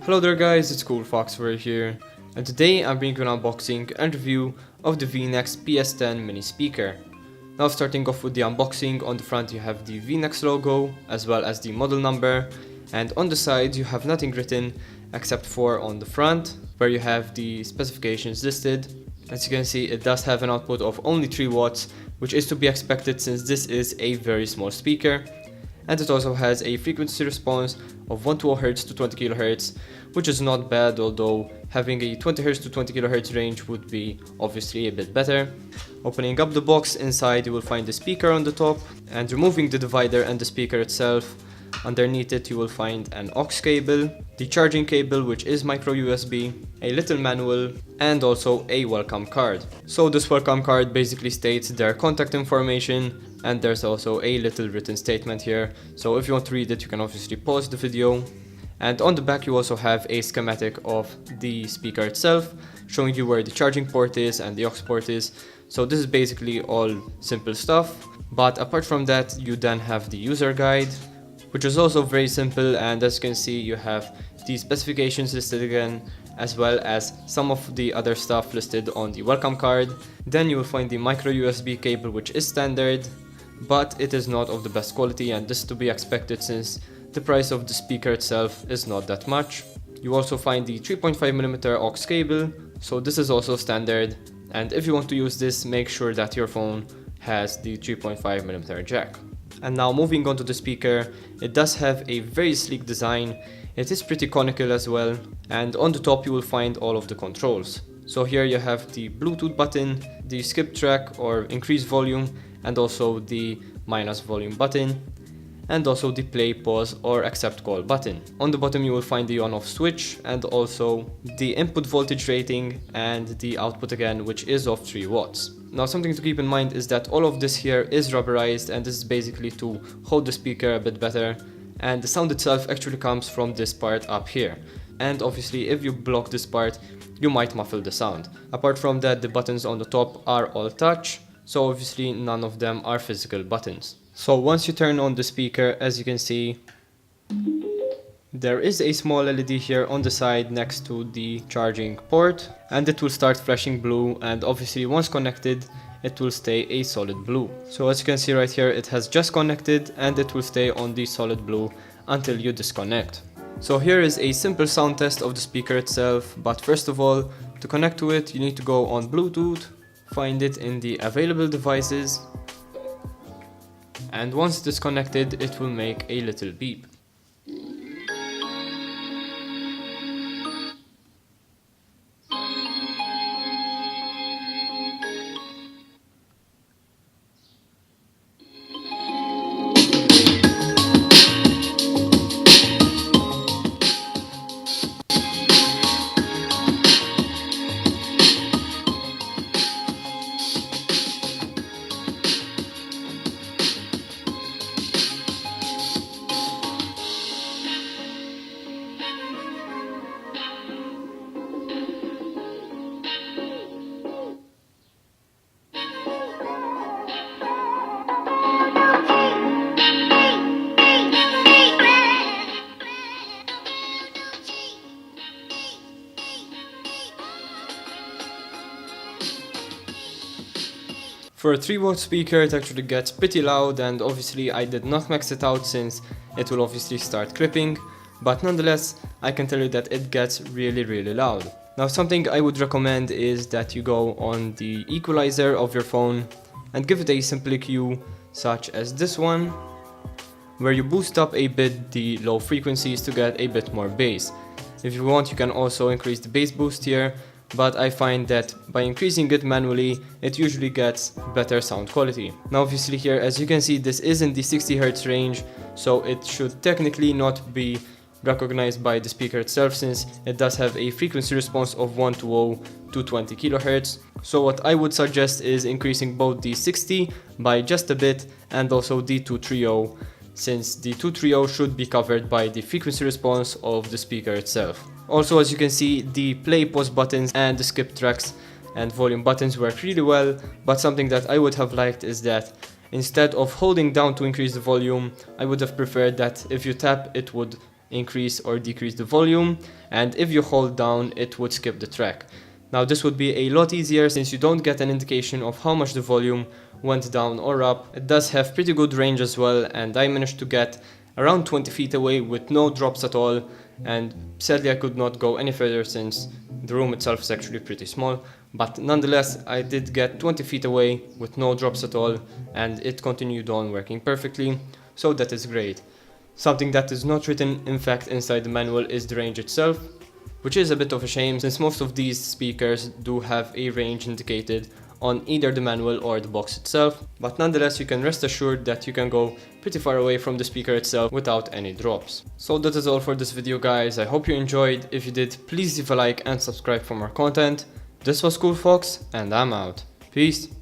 Hello there guys, it's CoolFox here, and today I'm bringing you an unboxing and review of the Veenax PS-10 Mini Speaker. Now starting off with the unboxing, on the front you have the Veenax logo as well as the model number, and on the side you have nothing written except for on the front where you have the specifications listed. As you can see, it does have an output of only 3 watts, which is to be expected since this is a very small speaker. And it also has a frequency response of 120Hz to 20 kHz, which is not bad, although having a 20Hz to 20 kHz range would be obviously a bit better. Opening up the box, inside you will find the speaker on the top, and removing the divider and the speaker itself, underneath it you will find an aux cable, the charging cable which is micro USB, a little manual, and also a welcome card. So this welcome card basically states their contact information, and there's also a little written statement here, so if you want to read it you can obviously pause the video. And on the back you also have a schematic of the speaker itself, showing you where the charging port is and the aux port is. So this is basically all simple stuff, but apart from that you then have the user guide, which is also very simple, and as you can see you have the specifications listed again, as well as some of the other stuff listed on the welcome card. Then you will find the micro USB cable, which is standard, but it is not of the best quality, and this is to be expected since the price of the speaker itself is not that much. You also find the 3.5mm aux cable, so this is also standard, and if you want to use this, make sure that your phone has the 3.5mm jack. And now moving on to the speaker, it does have a very sleek design. It is pretty conical as well, and on the top you will find all of the controls. So here you have the Bluetooth button, the skip track or increase volume, and also the minus volume button, and also the play, pause or accept call button. On the bottom you will find the on-off switch, and also the input voltage rating and the output again, which is of 3 watts. Now something to keep in mind is that all of this here is rubberized, and this is basically to hold the speaker a bit better, and the sound itself actually comes from this part up here. And obviously if you block this part you might muffle the sound. Apart from that, the buttons on the top are all touch, so obviously none of them are physical buttons. So once you turn on the speaker, as you can see, there is a small LED here on the side next to the charging port, and it will start flashing blue, and obviously once connected it will stay a solid blue. So as you can see right here, it has just connected and it will stay on the solid blue until you disconnect. So here is a simple sound test of the speaker itself, but first of all, to connect to it you need to go on Bluetooth, find it in the available devices, and once it is connected it will make a little beep. For a 3-watt speaker it actually gets pretty loud, and obviously I did not max it out since it will obviously start clipping, but nonetheless I can tell you that it gets really loud. Now something I would recommend is that you go on the equalizer of your phone and give it a simple EQ such as this one, where you boost up a bit the low frequencies to get a bit more bass. If you want you can also increase the bass boost here, but I find that by increasing it manually it usually gets better sound quality. Now obviously here, as you can see, this is in the 60Hz range, so it should technically not be recognized by the speaker itself since it does have a frequency response of 120 to 20 kHz. So what I would suggest is increasing both the 60 by just a bit and also the 230, since the 230 should be covered by the frequency response of the speaker itself. Also, as you can see, the play, pause buttons and the skip tracks and volume buttons work really well, but something that I would have liked is that instead of holding down to increase the volume, I would have preferred that if you tap it would increase or decrease the volume, and if you hold down it would skip the track. Now this would be a lot easier since you don't get an indication of how much the volume went down or up. It does have pretty good range as well, and I managed to get around 20 feet away with no drops at all, and sadly I could not go any further since the room itself is actually pretty small, but nonetheless I did get 20 feet away with no drops at all, and it continued on working perfectly, so that is great. Something that is not written in fact inside the manual is the range itself, which is a bit of a shame since most of these speakers do have a range indicated on either the manual or the box itself, but nonetheless you can rest assured that you can go pretty far away from the speaker itself without any drops. So that is all for this video guys, I hope you enjoyed. If you did, please leave a like and subscribe for more content. This was CoolFox and I'm out. Peace.